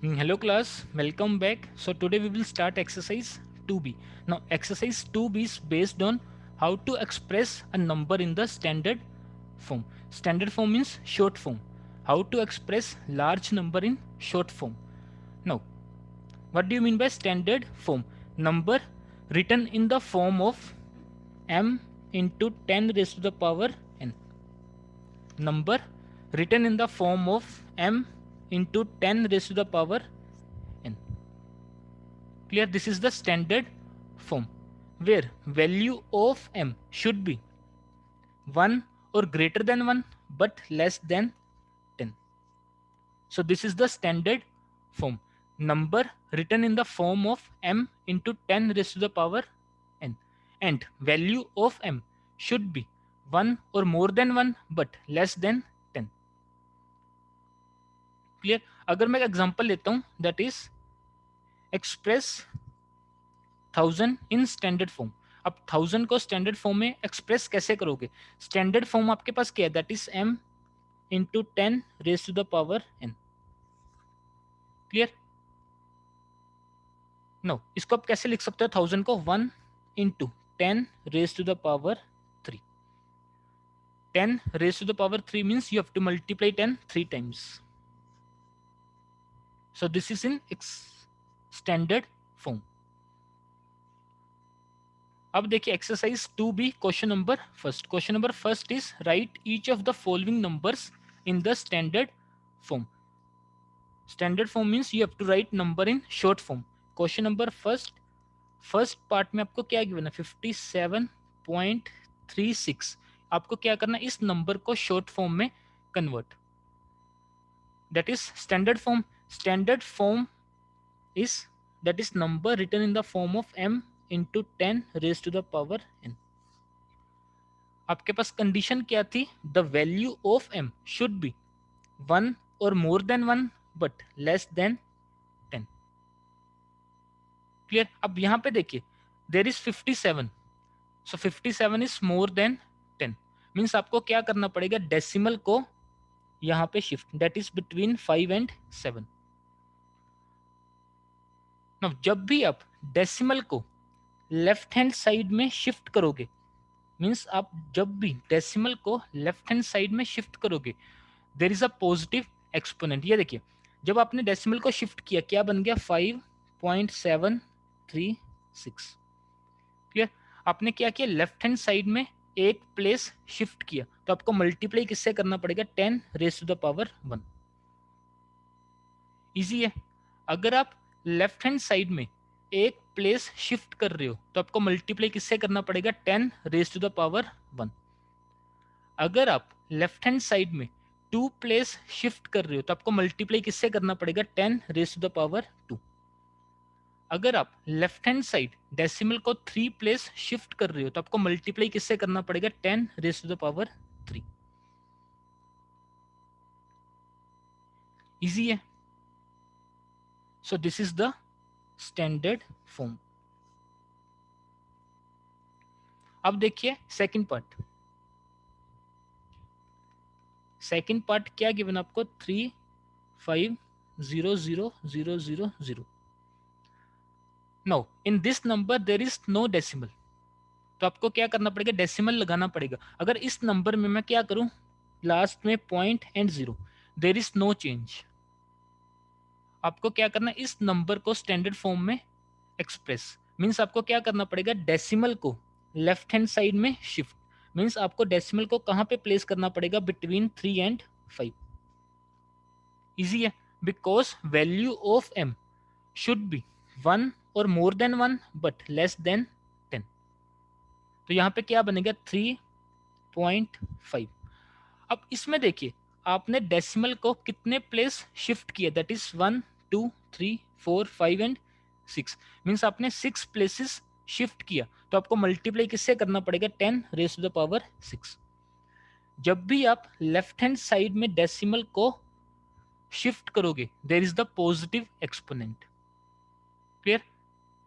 Hello class, welcome back. So today we will start exercise 2b. Now exercise 2b is based on how to express a number in the standard form. Standard form means short form. How to express large number in short form. Now, what do you mean by standard form? Number written in the form of m into 10 raised to the power n. Number written in the form of m into 10 raised to the power n. Clear? This is the standard form where value of m should be 1 or greater than 1 but less than 10. So this is the standard form. Number written in the form of m into 10 raised to the power n, and value of m should be 1 or more than 1 but less than 10. Clear? अगर मैं example लेता हूं, that is express 1000 in standard form. अब 1000 को standard form में express कैसे करोगे? Standard form आपके पास क्या है? That is m into 10 raise to the power n. Clear? Now, इसको आप कैसे लिख सकते हो? 1000 को 1 into 10 raise to the power 3. 10 raise to the power 3 means you have to multiply 10 3 times. So this is in standard form. अब देखिए exercise 2b question number first. Question number first is write each of the following numbers in the standard form. Standard form means you have to write number in short form. Question number first part में आपको क्या given है? 57.36. आपको क्या करना है? इस number को शॉर्ट फॉर्म में convert. That is standard form. Standard form is that is number written in the form of m into 10 raised to the power n. आपके पास कंडीशन क्या थी? The value of m should be 1 और more than 1 but less than 10. Clear? अब यहां पे देखिए there is 57. So 57 is more than 10 means आपको क्या करना पड़ेगा? डेसिमल को यहां पे shift, that is between 5 and 7. Now जब भी आप डेसिमल को लेफ्ट हैंड साइड में शिफ्ट करोगे, मीन्स आप जब भी डेसिमल को लेफ्ट हैंड साइड में शिफ्ट करोगे, there is a positive exponent. ये देखिए जब आपने डेसिमल को शिफ्ट किया क्या बन गया? 5.736. क्लियर? आपने क्या किया? लेफ्ट हैंड साइड में एक प्लेस शिफ्ट किया, तो आपको मल्टीप्लाई किससे करना पड़ेगा? 10 raise to the power 1. Easy है. अगर आप लेफ्ट हैंड साइड में एक प्लेस शिफ्ट कर रहे हो तो आपको मल्टीप्लाई किससे करना पड़ेगा? 10 रेज टू द पावर 1. अगर आप लेफ्ट हैंड साइड में 2 प्लेस शिफ्ट कर रहे हो तो आपको मल्टीप्लाई किससे करना पड़ेगा? 10 रेज टू द पावर 2. अगर आप लेफ्ट हैंड साइड डेसिमल को 3 प्लेस शिफ्ट कर रहे हो तो आपको मल्टीप्लाई किससे करना पड़ेगा? 10 raise to the power 3. Easy है. So this is the standard form. अब देखिए सेकंड पार्ट. सेकंड पार्ट क्या गिवन आपको? 35000000. No, in this number there is no decimal. तो आपको क्या करना पड़ेगा? डेसिमल लगाना पड़ेगा. अगर इस नंबर में मैं क्या करूं? लास्ट में point and zero, there is no change. आपको क्या करना है? इस नंबर को स्टैंडर्ड फॉर्म में एक्सप्रेस मीन्स आपको क्या करना पड़ेगा? डेसिमल को लेफ्ट हैंड साइड में शिफ्ट मीन्स आपको डेसिमल को कहां पे प्लेस करना पड़ेगा? Between 3 and 5. इजी है. Because value of m should be 1 और more than 1 but less than 10. तो यहां पे क्या बनेगा? 3.5. अब इसमें देखिए आपने डेसिमल को कितने प्लेस शिफ्ट किया? That is 1 2 3 4 5 and 6. मीन्स आपने 6 प्लेसेस शिफ्ट किया, तो आपको मल्टीप्लाई किससे करना पड़ेगा? 10 रेज टू द पावर 6. जब भी आप लेफ्ट हैंड साइड में डेसिमल को शिफ्ट करोगे there is the positive exponent. Clear?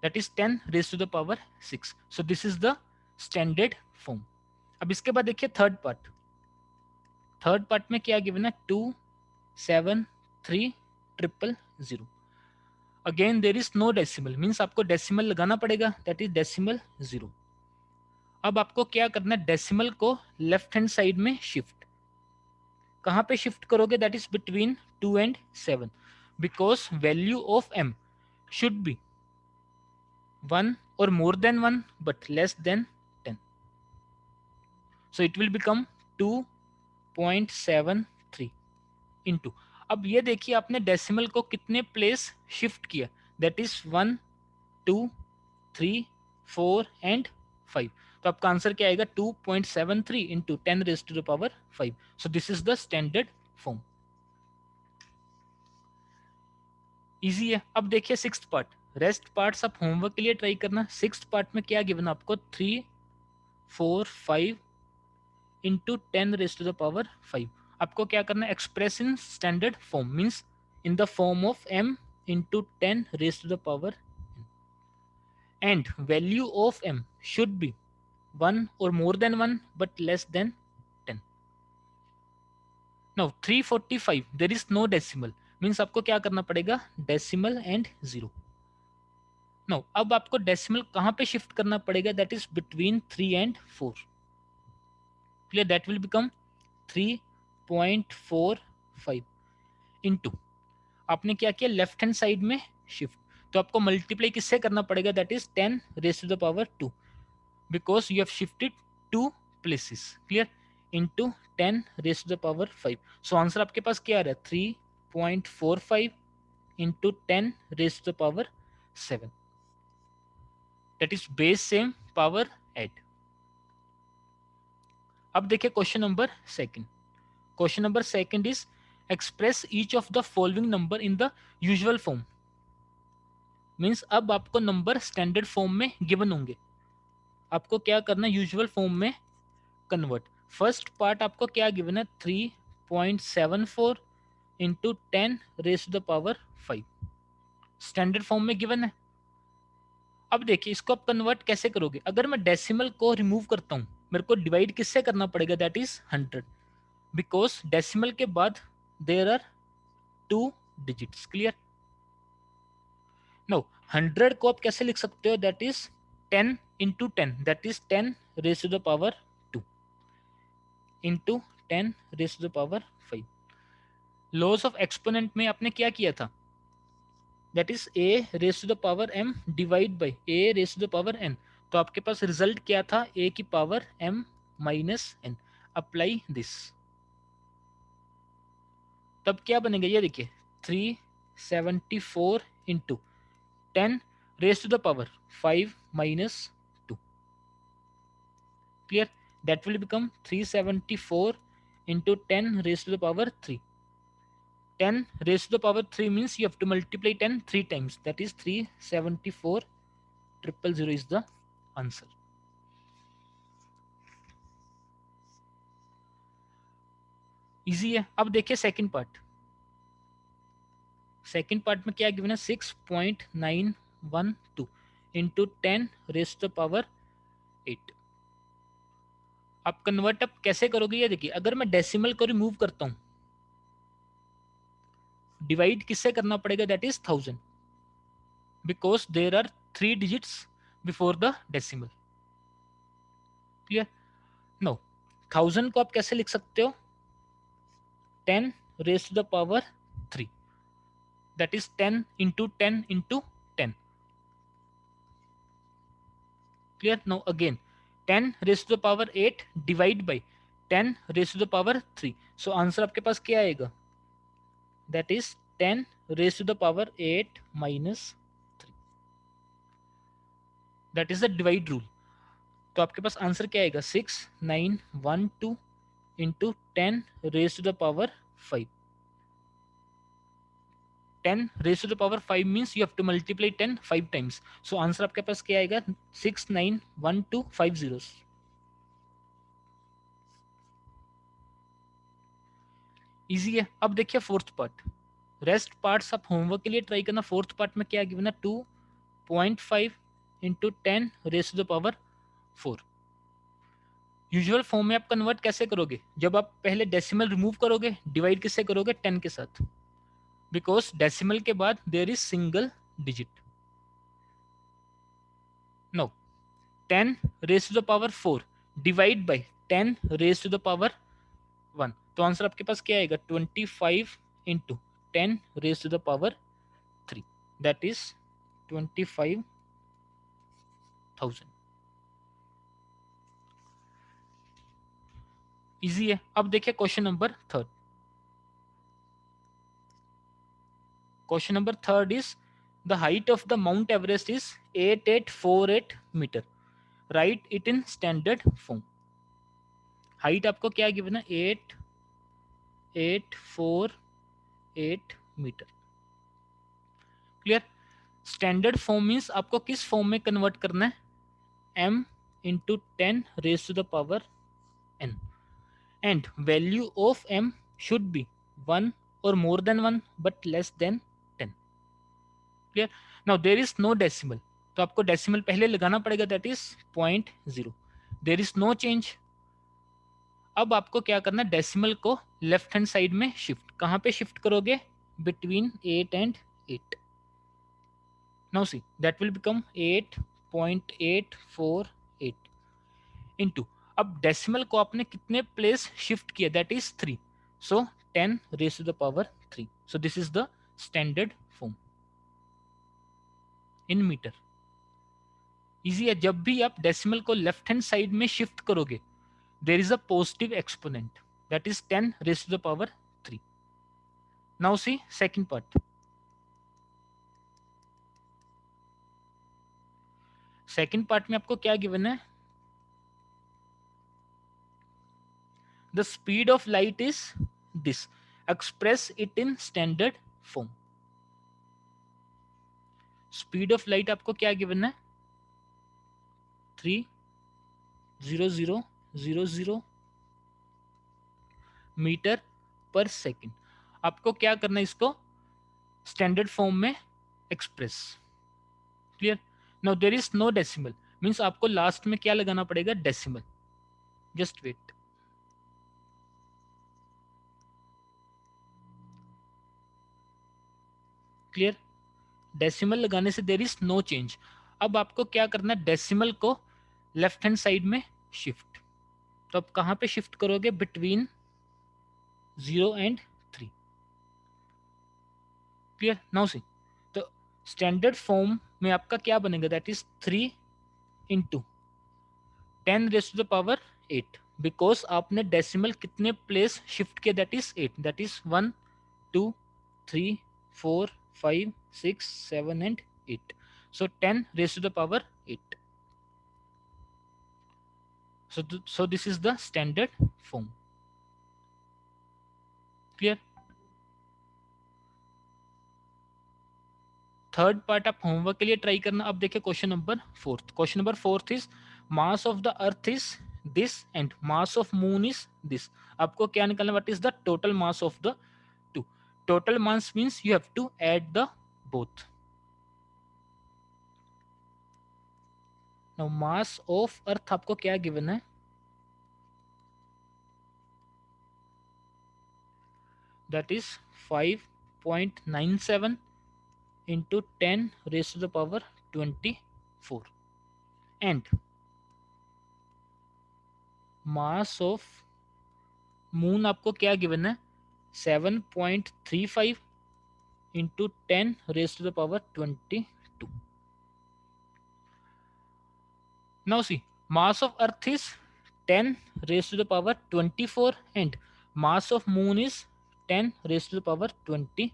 That is 10 raise to the power 6. So this is the standard form. अब इसके बाद देखिए थर्ड पार्ट. थर्ड पार्ट में क्या गिवन है? 2 7 3 0 0 0. Again there is no decimal, means आपको डेसिमल लगाना पड़ेगा, दैट इज डेसिमल 0। अब आपको क्या करना है, डेसिमल को लेफ्ट हैंड साइड में शिफ्ट, कहाँ पे शिफ्ट करोगे, that is between 2 and 7, because value of m should be 1 or more than 1 but less than 10, so it will become 2.73 into, अब ये देखिए आपने डेसिमल को कितने प्लेस शिफ्ट किया, दैट इज 1 2 3 4 एंड 5, तो आपका आंसर क्या आएगा 2.73 into 10 raise to the power 5, so this is the standard form. Easy है। अब देखिए सिक्स्थ पार्ट, रेस्ट पार्ट्स आप होमवर्क के लिए ट्राई करना। सिक्स्थ पार्ट में क्या गिवन आपको 3 4 5 into 10 raise to the power 5, आपको क्या करना है, express in standard form, means in the form of m into 10 raise to the power, and value of m should be 1 or more than 1 but less than 10. Now 345 there is no decimal, means आपको क्या करना पड़ेगा, decimal and 0. Now अब आपको decimal कहाँ पे shift करना पड़ेगा, that is between 3 and 4. Clear, that will become 3.45 into, आपने क्या किया, लेफ्ट हैंड साइड में शिफ्ट, तो आपको मल्टीप्लाई किससे करना पड़ेगा, that is 10 raise to the power 2, because you have shifted 2 places, clear, into 10 raised to the power 5, so answer आपके पास क्या आ रहा है, 3.45 into 10 raised to the power 7, that is base same power add. अब देखिए question number second, question number second is express each of the following number in the usual form, means अब आपको नंबर स्टैंडर्ड फॉर्म में given होंगे, आपको क्या करना है, यूजुअल फॉर्म में कन्वर्ट। फर्स्ट पार्ट आपको क्या गिवन है, 3.74 into 10 raise to the power 5, standard form में गिवन है। अब देखिए इसको आप कन्वर्ट कैसे करोगे, अगर मैं डेसिमल को रिमूव करता हूं, मेरे को डिवाइड किससे करना पड़ेगा, दैट इज 100, बिकॉज डेसिमल के बाद there are 2 digits, clear. Now 100 को आप कैसे लिख सकते हो, that is 10 into 10, that is 10 raise to the power 2 into 10 raise to the power 5। Laws of exponent में आपने क्या किया था, that is a raise to the power m divide by a raise to the power n, तो आपके पास result क्या था, a की power m minus n, apply this, तब क्या बनेगा, ये देखिए 374 into 10 raise to the power 5 minus 2, clear, that will become 374 into 10 raised to the power 3. 10 raised to the power 3 means you have to multiply 10 3 times, that is 374,000 is the answer. Easy है। अब देखिए second part, second part में क्या given है, 6.912 into 10 raise to the power 8, आप convert up कैसे करोगे, ये देखिए अगर मैं डेसिमल को रिमूव करता हूं, डिवाइड किससे करना पड़ेगा, that is 1000, because there are 3 digits before the decimal, clear. Now 1000 को आप कैसे लिख सकते हो, 10 raise to the power 3, that is 10 into 10 into 10, clear. Now again 10 raise to the power 8 divide by 10 raise to the power 3, so answer आपके पास क्या आएगा, that is 10 raise to the power 8 minus 3, that is the divide rule, तो आपके पास answer क्या आएगा, 6912 into 10 raise to the power 5, 10 raise to the power 5 means you have to multiply 10 5 times, so answer आपके पास क्या आएगा, 69125 इजी है। अब देखिए फोर्थ पार्ट, रेस्ट पार्ट्स आप होमवर्क के लिए ट्राई करना। फोर्थ पार्ट में क्या गिवन है, 2.5 into 10 raise to the power 4, usual form में आप कन्वर्ट कैसे करोगे, जब आप पहले डेसिमल रिमूव करोगे, डिवाइड किससे करोगे, 10 के साथ, बिकॉज डेसिमल के बाद there is single digit. Now 10 raised to the power 4 divide by 10 raised to the power 1, तो आंसर आपके पास क्या आएगा 25 into 10 raised to the power 3, that is 25,000. Easy है. अब देखिए question number third. Question number third is the height of the mount Everest is 8848 metre. Write it in standard form. Height आपको क्या गिवन है 8848 metre. Clear. Standard form means आपको किस form में convert करना है, m into 10 raise to the power n, and value of m should be 1 or more than 1 but less than 10. Clear. Now there is no decimal, तो आपको decimal पहले लगाना पड़ेगा, that is 0.0. there is no change. अब आपको क्या करना है, डेसिमल को लेफ्ट हैंड साइड में शिफ्ट. कहां पे शिफ्ट करोगे, between 8 and 8. now see that will become 8.848 into, अब डेसिमल को आपने कितने प्लेस शिफ्ट किया, that is 3, so 10 raise to the power 3. So this is the standard form in metre. Easy है. जब भी आप डेसिमल को लेफ्ट हैंड साइड में शिफ्ट करोगे, there is a positive exponent, that is 10 raise to the power 3. Now see second part. Second part में आपको क्या गिवन है, the speed of light is this, express it in standard form. speed of light आपको क्या given है 30000 metre पर second. आपको क्या करना है, इसको स्टैंडर्ड फॉर्म में express. Clear. Now there is no decimal, means आपको लास्ट में क्या लगाना पड़ेगा, decimal. Just wait. Clear. Decimal लगाने से देयर इज नो चेंज. अब आपको क्या करना है, डेसिमल को लेफ्ट हैंड साइड में शिफ्ट. तो आप कहां पे शिफ्ट करोगे, between 0 and 3. Clear. Now see, तो स्टैंडर्ड फॉर्म में आपका क्या बनेगा, that is 3 into 10 raise to the power 8, because आपने डेसिमल कितने प्लेस शिफ्ट किया, that is 8, that is 1 2 3 4 5 6 7 and 8. so 10 raised to the power 8. so this is the standard form. clear. Third part आप homework के लिए try करना. अब देखिए question number fourth. Question number fourth is mass of the earth is this and mass of moon is this. आपको क्या निकालना, what is the total mass of the two. Total mass means you have to add the both. Now mass of earth आपको क्या given है, that is 5.97 into 10 raised to the power 24, and mass of moon आपको क्या given है 7.35 into 10 raised to the power 22. now see mass of earth is 10 raised to the power 24 and mass of moon is 10 raised to the power 22.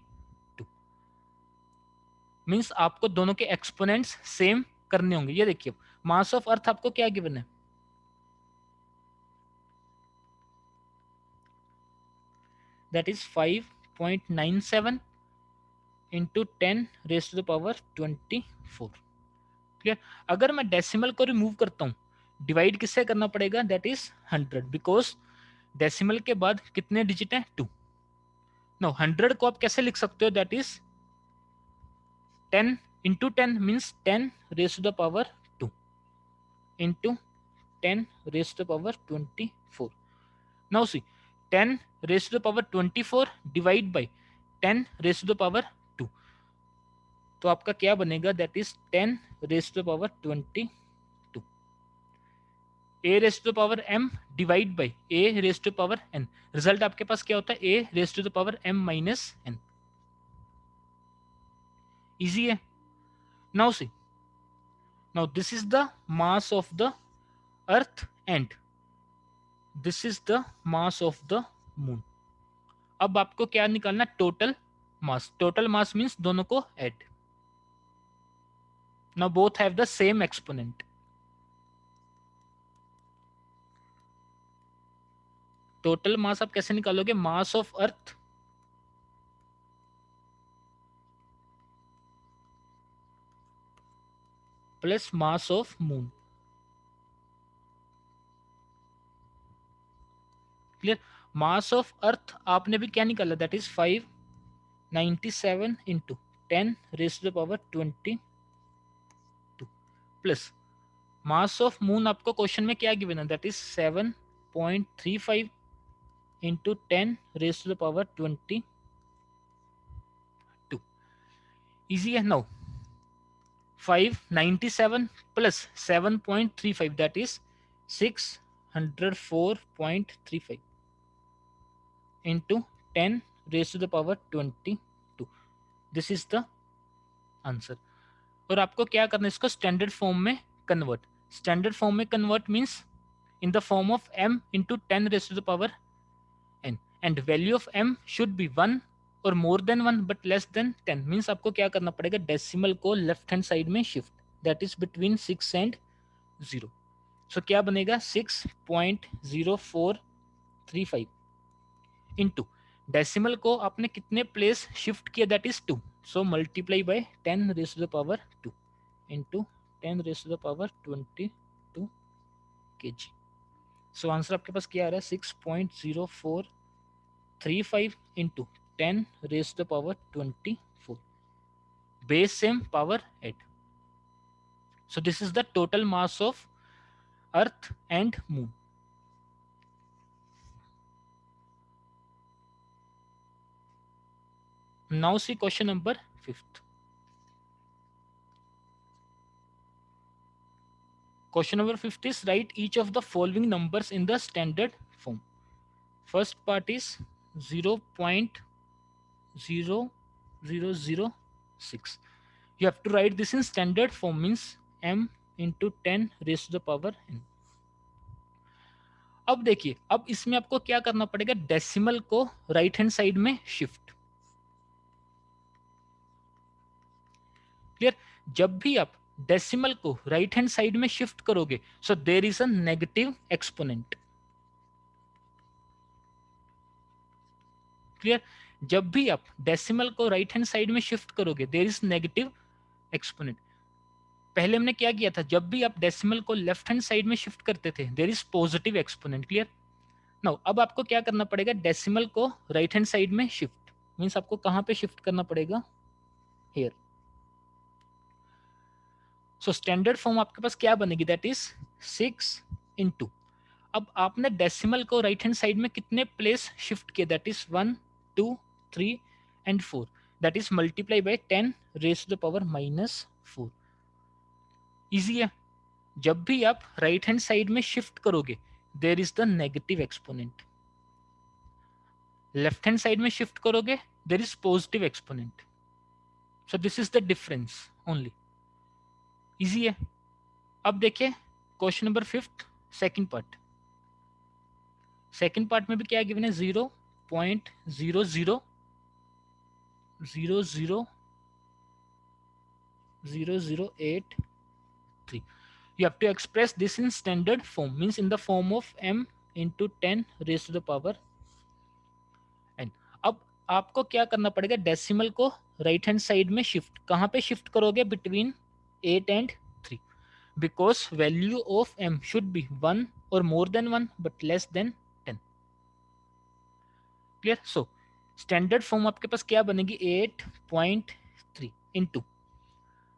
Means आपको दोनों के exponents same करने होंगे. ये देखिए मास ऑफ अर्थ आपको क्या गिवन है, that is 5.97 into 10 raise to the power 24. Clear. अगर मैं डेसिमल को रिमूव करता हूं, डिवाइड किससे करना पड़ेगा, दैट इज 100, बिकॉज डेसिमल के बाद कितने डिजिट है 2. नो 100 को आप कैसे लिख सकते हो, that is 10 into 10 means 10 raised to the power 2 into 10 raised to the power 24. now see 10 raised to the power 24 divide by 10 raised to the power 2. तो आपका क्या बनेगा, that is 10 raise to the power 22, a raise to the power m divide by a raise to the power n। Result आपके पास क्या होता है, a raise to the power m minus n। Easy है। Now see, now this is the mass of the earth and this is the mass of the moon. अब आपको क्या निकालना, total mass. Total mass means दोनों को add. Now both have the same exponent. Total mass आप कैसे निकालोगे, mass of earth plus mass of moon. Clear. Mass of earth आपने भी क्या निकाला, that is 597 into 10 raise to the power 22 plus mass of moon आपको question में क्या गिवन है, that is 7.35 into 10 raise to the power 22। Easy है। Now 597 plus 7.35, that is 604.35 into 10 raised to the power 22। This is the answer. और आपको क्या करना है, इसको स्टैंडर्ड फॉर्म में कन्वर्ट। स्टैंडर्ड फॉर्म में convert means in the form of m into 10 raise to the power n and value of m should be 1 और more than 1 but less than 10। Means आपको क्या करना पड़ेगा, डेसिमल को left hand side में shift, that is between 6 and 0। So क्या बनेगा, 6.0435 into decimal को आपने कितने प्लेस शिफ्ट किया, that is 2। So multiply by 10 raise to the power 2 into 10 raise to the power 22 kg। So answer आपके पास क्या आ रहा है, 6.0435 into 10 raise to the power 24। Base same, power 8। So this is the total mass of earth and moon. Now see question number 5th. Question number 5th is write each of the following numbers in the standard form. First part is 0.0006. You have to write this in standard form, means m into 10 raised to the power n. अब देखिए, अब इसमें आपको क्या करना पड़ेगा, decimal को right hand side में शिफ्ट। क्लियर। जब भी आप डेसिमल को राइट हैंड साइड में शिफ्ट करोगे, so there is a negative exponent. Clear. जब भी आप डेसिमल को राइट हैंड साइड में शिफ्ट करोगे, देयर इज नेगेटिव एक्सपोनेंट। पहले हमने क्या किया था, जब भी आप डेसिमल को लेफ्ट हैंड साइड में शिफ्ट करते थे, there is positive exponent. Clear. Now अब आपको क्या करना पड़ेगा, डेसिमल को राइट हैंड साइड में शिफ्ट मींस आपको कहां पे शिफ्ट करना पड़ेगा, हियर। सो स्टैंडर्ड फॉर्म आपके पास क्या बनेगी, दैट इज 6 इंटू, अब आपने डेसिमल को राइट हैंड साइड में कितने प्लेस शिफ्ट किए, that is 1 2 3 and 4, that is multiply by 10 raise to the power -4। Easy है। जब भी आप राइट हैंड साइड में शिफ्ट करोगे, there is the negative exponent. Left hand side में शिफ्ट करोगे, there is positive exponent. So this is the difference only. Easy है। अब देखिए question number 5th second part. Second part में भी क्या गिवन है, 0.00000083। You have to express this in standard form, means in the form of m into 10 raised to the power n। अब आपको क्या करना पड़ेगा, डेसिमल को राइट हैंड साइड में शिफ्ट, कहां पे शिफ्ट करोगे, between 8 and 3, because value of m should be 1 और more than 1 but less than 10। Clear. So standard form आपके पास क्या बनेगी, 8.3 इंटू।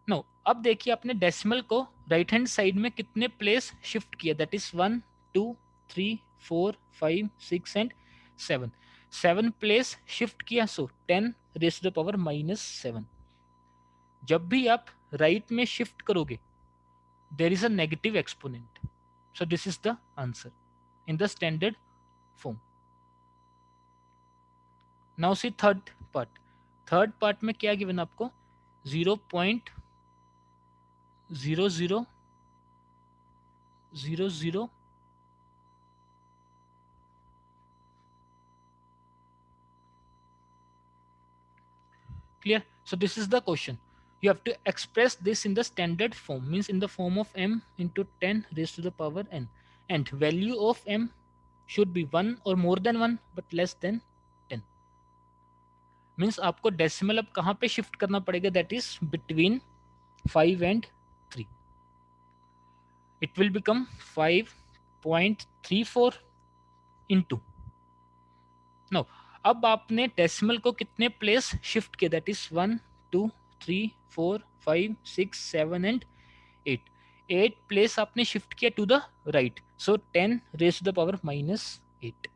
नो अब देखिए आपने डेसिमल को राइट हैंड साइड में कितने प्लेस शिफ्ट किया, that is 1 2 3 4 5 6 and 7। 7 place shift किया, so 10 raise to the power -7। जब भी आप राइट में शिफ्ट करोगे there is a negative exponent. So this is the answer in the standard form. Now see third part. Third part में क्या given आपको 0.0000. Clear? So this is the question. You have to express this in the standard form, means in the form of m into 10 raised to the power n, and value of m should be 1 or more than 1 but less than 10. Means आपको decimal अब कहाँ पे shift करना पड़ेगा, that is between 5 and 3. It will become 5.34 into. No, अब आपने decimal को कितने प्लेस शिफ्ट किया, दैट इज 1 2 3 4 5 6 7 एंड 8. 8 प्लेस आपने शिफ्ट किया to the right. So 10 raise to the power -8.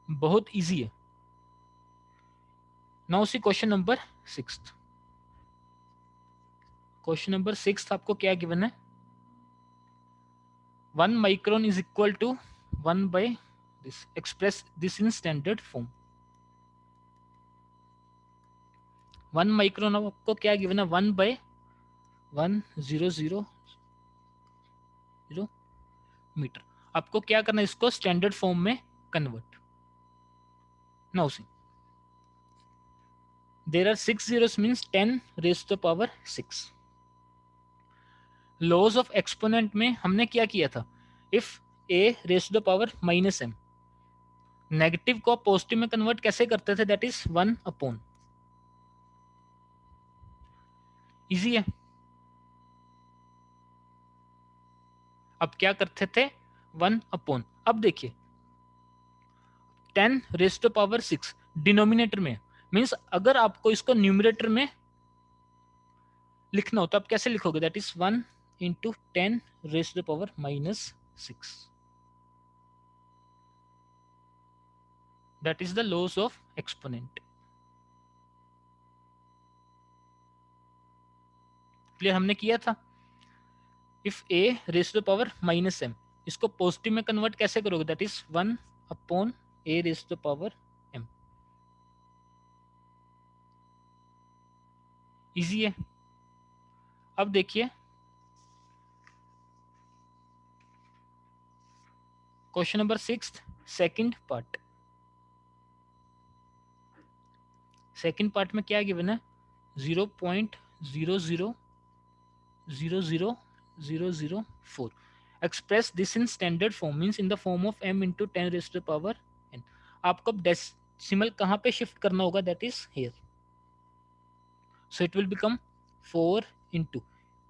बहुत इजी है. Now see question number 6. Question number 6 आपको क्या गिवन है, 1 micron is equal to 1 by this. Express this in standard form. 1 micron आपको क्या given है, 1 बाय 1,000 मीटर. आपको क्या करना है, इसको स्टैंडर्ड फॉर्म में convert. Now see there are 6 zeros means 10 rays to the power 6. Laws of exponent में हमने क्या किया था, if a raise to the power -m, negative को पॉजिटिव में कन्वर्ट कैसे करते थे, दैट इज 1 अपॉन. इजी है. अब क्या करते थे, 1 अपॉन. अब देखिए 10 रेज़ टू पावर 6 डिनोमिनेटर में, मींस अगर आपको इसको न्यूमरेटर में लिखना हो तो आप कैसे लिखोगे, that is 1 into 10 rays to the power -6. That is the laws of exponent. Clear? हमने किया था if a raise to the power -m, इसको पॉजिटिव में कन्वर्ट कैसे करोगे, that is 1 upon a raise to the power m. Easy है. अब देखिए question number 6 second part. Second part में क्या गिवन है, 0.000004. Express this in standard form, means in the form of m into 10 rays to the power n. आपको decimal कहाँ पे shift करना होगा, that is here. So it will become 4 into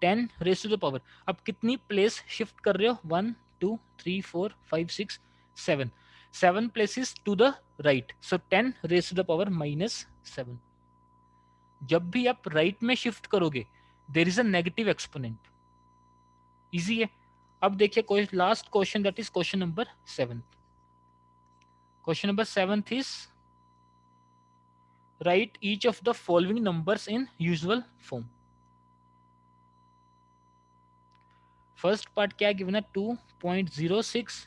10 rays to the power. अब कितनी place shift कर रहे हो, 1 2 3 4 5 6 7. 7 places to the right. So 10 rays to the power -7. जब भी आप राइट में शिफ्ट करोगे there is a negative exponent. Easy है. अब देखिए last question, that is question number 7. Question number 7 is write each of the following numbers in usual form. First part क्या given है, 2.06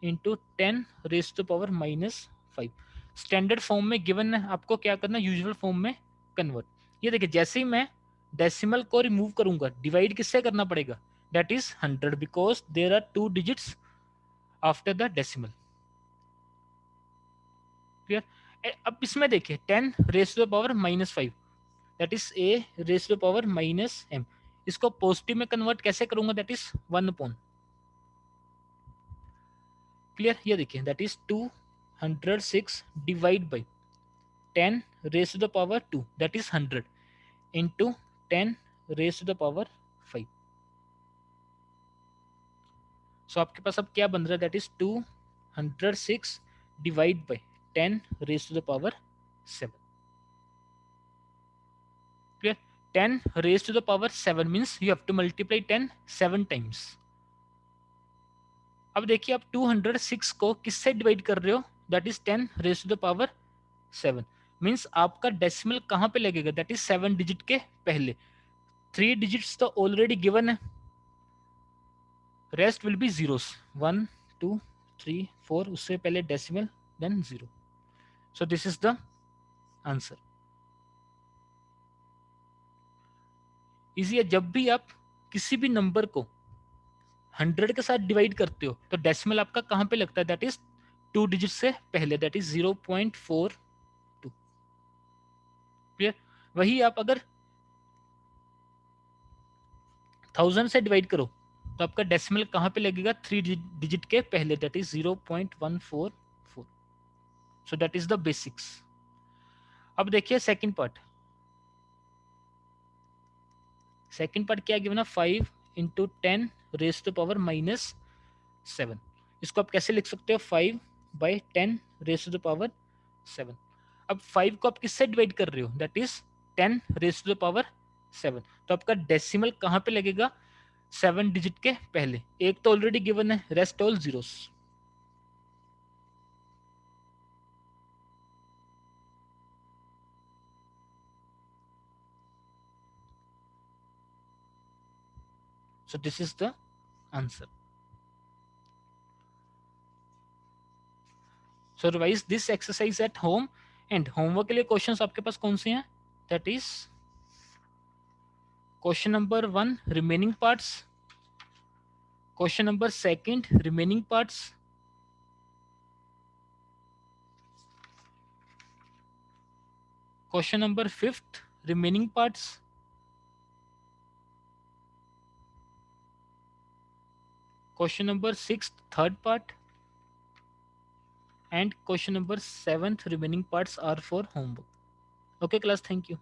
इंटू 10 रेज़ टू पावर -5. स्टैंडर्ड फॉर्म में गिवन है, आपको क्या करना, यूजुअल फॉर्म में कन्वर्ट. ये देखिए जैसे ही मैं डेसिमल को रिमूव करूंगा, डिवाइड किससे करना पड़ेगा, that is 100 because there are 2 digits after the decimal. Clear? अब इसमें देखिए 10 rays to the power -5, that is a raise to the power -m. इसको पॉजिटिव में कन्वर्ट कैसे करूंगा, दैट इज 1 अपॉन. क्लियर? ये देखिए that is 206 divide by 10 rays to the power 2, that is 100 into 10 rays to the power 5. So आपके पास अब क्या बन रहा है, that is 206 divide by 10 rays to the power 7. Clear? 10 rays to the power 7 means you have to multiply 10 7 times. अब देखिए आप 206 को किससे डिवाइड कर रहे हो, that is 10 rays to the power 7. Means आपका डेसिमल कहाँ पे लगेगा, दैट इज 7 डिजिट के पहले। 3 डिजिट्स तो ऑलरेडी गिवन है, रेस्ट विल बी जीरोस, 1 2 3 4, उससे पहले decimal than zero. So this is the answer. Easy है, जब भी आप किसी भी नंबर को 100 के साथ डिवाइड करते हो तो डेसिमल आपका कहां पे लगता है, दैट इज 2 डिजिट से पहले, दैट इज 0.42। क्लियर। वही आप अगर 1000 से डिवाइड करो तो आपका डेसिमल कहां पे लगेगा, 3 डिजिट के पहले, that is 0.144। So that is the basics. अब देखिए सेकंड पार्ट। सेकंड पार्ट क्या गिवन है, 5 इंटू 10 रेज टू पावर -7। इसको आप कैसे लिख सकते हो, 5/10 रेज टू पावर 7। अब 5 को आप किससे डिवाइड कर रहे हो, that is 10 raise to power 7। तो आपका डेसिमल कहां पे लगेगा, 7 डिजिट के पहले। एक तो ऑलरेडी गिवन है, rest all zeros. So this is the answer. So revise this exercise at home and homework के लिए क्वेश्चंस आपके पास कौन से हैं, that is question number 1 remaining parts, question number 2 remaining parts, question number 5 remaining parts, question number 6 third part, and question number 7 remaining parts are for homework. Okay class, thank you.